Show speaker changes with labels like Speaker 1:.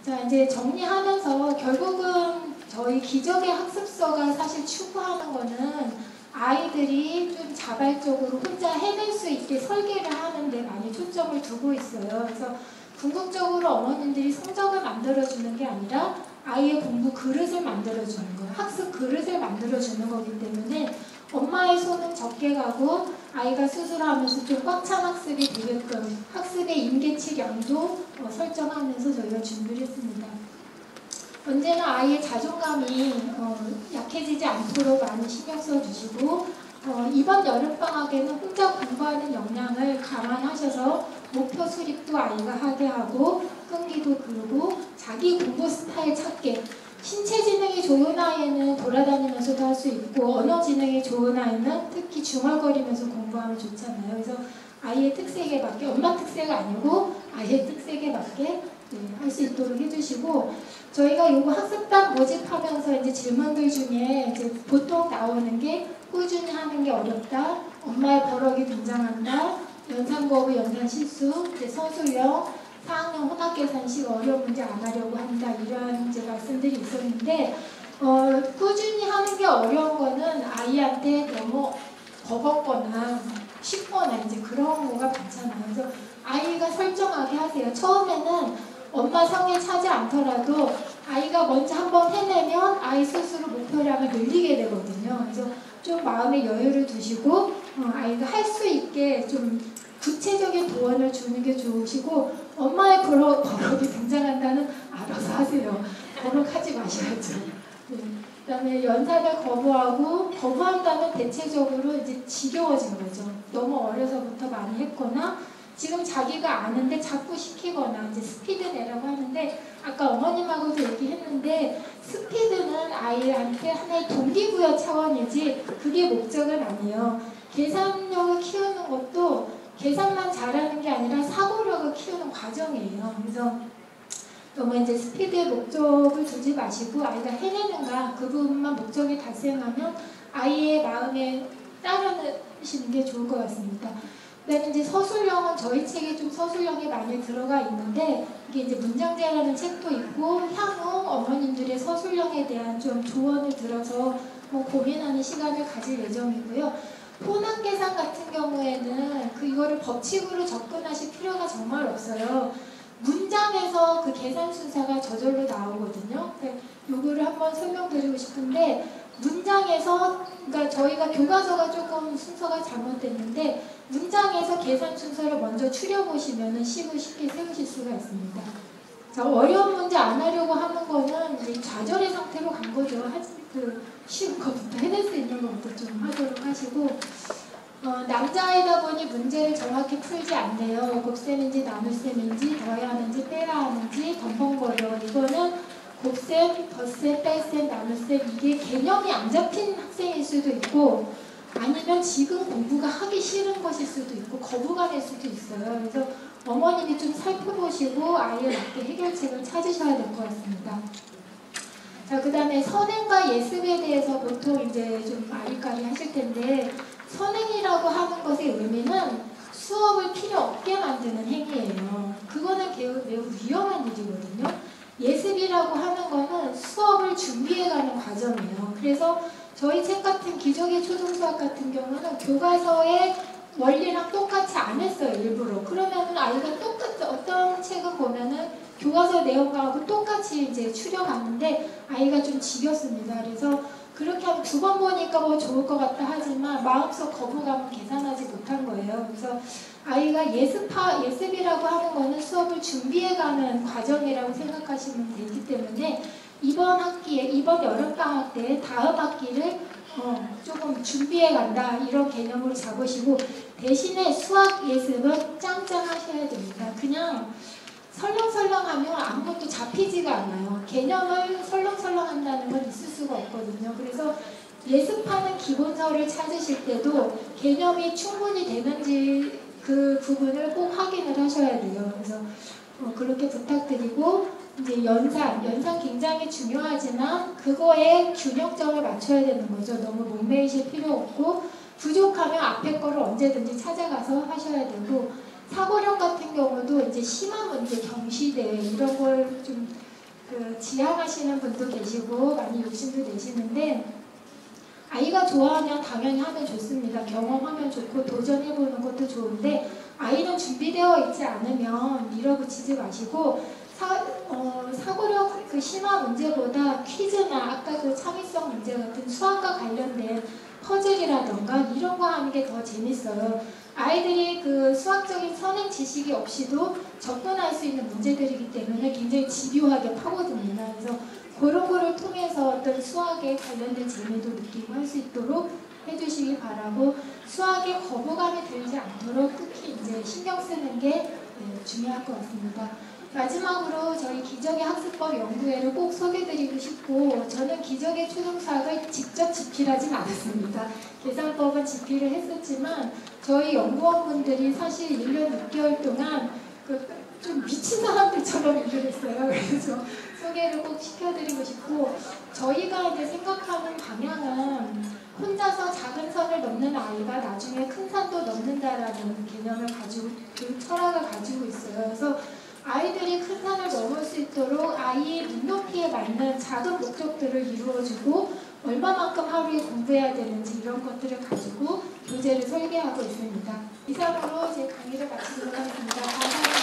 Speaker 1: 자, 이제 정리하면서 결국은 저희 기적의 학습서가 사실 추구하는 거는 아이들이 좀 자발적으로 혼자 해낼 수 있게 설계를 하는데 많이 초점을 두고 있어요. 그래서 궁극적으로 어머님들이 성적을 만들어주는 게 아니라 아이의 공부 그릇을 만들어주는 거예요. 학습 그릇을 만들어주는 거기 때문에 엄마의 손은 적게 가고 아이가 스스로 하면서 좀 꽉 찬 학습이 되게끔 학습의 임계치량도 설정하면서 저희가 준비를 했습니다. 언제나 아이의 자존감이 약해지지 않도록 많이 신경 써주시고 이번 여름방학에는 혼자 공부하는 역량을 감안하셔서 목표 수립도 아이가 하게 하고 끈기도 그르고 자기 공부 스타일 찾게 신체 지능이 좋은 아이는 돌아다니면서도 할 수 있고 언어 지능이 좋은 아이는 특히 중얼거리면서 공부하면 좋잖아요. 그래서 아이의 특색에 맞게 엄마 특색 아니고 아이의 특색에 맞게 할 수 있도록 해주시고 저희가 요거 학습단 모집하면서 이제 질문들 중에 이제 보통 나오는 게 꾸준히 하는 게 어렵다, 엄마의 버럭이 등장한다, 연산거부, 연산실수, 이제 서술형, 4학년 혼합계산식 어려운 문제 안 하려고 한다 이런 이제 말씀들이 있었는데 꾸준히 하는 게 어려운 거는 아이한테 너무 버겁거나 쉽거나 이제 그런 거가 많잖아요. 그래서 아이가 설정하게 하세요. 처음에는 엄마 성에 차지 않더라도 아이가 먼저 한번 해내면 아이 스스로 목표량을 늘리게 되거든요. 그래서 좀 마음의 여유를 두시고 아이가 할 수 있게 좀 구체적인 도원을 주는 게 좋으시고 엄마의 버럭이 등장한다는 알아서 하세요. 버럭하지 마셔야죠. 네. 그 다음에 연산을 거부한다면 대체적으로 이제 지겨워진 거죠. 너무 어려서부터 많이 했거나 지금 자기가 아는데 자꾸 시키거나 이제 스피드내라고 하는데 아까 어머님하고도 얘기했는데 스피드는 아이한테 하나의 동기부여 차원이지 그게 목적은 아니에요. 계산력을 키우는 것도 계산만 잘하는 게 아니라 사고력을 키우는 과정이에요. 그래서 너무 이제 스피드에 목적을 두지 마시고 아이가 해내는가 그 부분만 목적이 달성하면 아이의 마음에 따르시는 게 좋을 것 같습니다. 그다음에 이제 서술형은 저희 책에 좀 서술형이 많이 들어가 있는데 이게 이제 문장제라는 책도 있고 향후 어머님들의 서술형에 대한 좀 조언을 들어서 고민하는 시간을 가질 예정이고요. 혼합 계산 같은 경우에는 이거를 법칙으로 접근하실 필요가 정말 없어요. 문장에서 그 계산 순서가 저절로 나오거든요. 요거를 한번 설명드리고 싶은데 문장에서 그러니까 저희가 교과서가 조금 순서가 잘못됐는데 문장에서 계산 순서를 먼저 추려보시면 식을 쉽게 세우실 수가 있습니다. 자, 어려운 문제 안 하려고 하는 거는 이제 좌절의 상태로 간 거죠. 쉬운 것부터 해낼 수 있는 것부터 좀 하도록 하시고 남자이다 보니 문제를 정확히 풀지 않네요. 곱셈인지 나눗셈인지 더해야 하는지 빼야 하는지 덤벙거려. 이거는 곱셈, 덧셈, 뺄셈, 나눗셈 이게 개념이 안 잡힌 학생일 수도 있고 아니면 지금 공부가 하기 싫은 것일 수도 있고 거부감일 수도 있어요. 그래서 어머님이 좀 살펴보시고 아이에 맞게 해결책을 찾으셔야 될 것 같습니다. 자, 그 다음에 선행과 예습에 대해서 보통 이제 좀 아리까리 하실 텐데 선행이라고 하는 것의 의미는 수업을 필요 없게 만드는 행위예요. 그거는 매우 위험한 일이거든요. 예습이라고 하는 거는 수업을 준비해가는 과정이에요. 그래서 저희 책 같은 기적의 초등수학 같은 경우는 교과서의 원리랑 똑같이 안 했어요, 일부러. 그러면은 아이가 어떤 책은 보면은 교과서 내용하고 똑같이 이제 추려가는데 아이가 좀 지겹습니다. 그래서 그렇게 하면 2번 보니까 뭐 좋을 것 같다 하지만 마음속 거부감은 계산하지 못한 거예요. 그래서 아이가 예습이라고 하는 거는 수업을 준비해가는 과정이라고 생각하시면 되기 때문에 이번 여름방학 때 다음 학기를 조금 준비해간다 이런 개념으로 잡으시고 대신에 수학 예습은 짱짱 하셔야 됩니다. 그냥 설렁설렁하면 아무것도 잡히지가 않아요. 개념을 설렁설렁 한다는 건 있을 수가 없거든요. 그래서 예습하는 기본서를 찾으실 때도 개념이 충분히 되는지 그 부분을 꼭 확인을 하셔야 돼요. 그래서 그렇게 부탁드리고 이제 연산 굉장히 중요하지만 그거에 균형점을 맞춰야 되는 거죠. 너무 목매이실 필요 없고 부족하면 앞에 거를 언제든지 찾아가서 하셔야 되고 사고력 같은 경우도 이제 심한 문제, 경시대 이런 걸 좀 지향하시는 분도 계시고 많이 욕심도 내시는데 아이가 좋아하면 당연히 하면 좋습니다. 경험하면 좋고 도전해보는 것도 좋은데 아이는 준비되어 있지 않으면 밀어붙이지 마시고 사고력 심화 문제보다 퀴즈나 아까 창의성 문제 같은 수학과 관련된 퍼즐이라던가 이런 거 하는 게 더 재밌어요. 아이들이 수학적인 선행 지식이 없이도 접근할 수 있는 문제들이기 때문에 굉장히 집요하게 파고듭니다. 그래서 그런 거를 통해서 어떤 수학에 관련된 재미도 느끼고 할 수 있도록 해주시기 바라고 수학에 거부감이 들지 않도록 특히 이제 신경 쓰는 게 중요할 것 같습니다. 마지막으로 저희 기적의 학습법 연구회를 꼭 소개드리고 싶고 저는 기적의 초등수학을 직접 집필하진 않았습니다. 계산법은 집필을 했었지만 저희 연구원분들이 사실 1년 6개월 동안 좀 미친 사람들처럼 일을 했어요. 그래서 소개를 꼭 시켜드리고 싶고 저희가 이제 생각하는 방향은 혼자서 작은 선을 넘는 아이가 나중에 큰 산도 넘는다라는 개념을 가지고 철학을 가지고 있어요. 그래서 아이들이 큰 산을 넘을 수 있도록 아이의 눈높이에 맞는 작은 목적들을 이루어주고 얼마만큼 하루에 공부해야 되는지 이런 것들을 가지고 교재를 설계하고 있습니다. 이상으로 제 강의를 마치도록 하겠습니다. 감사합니다.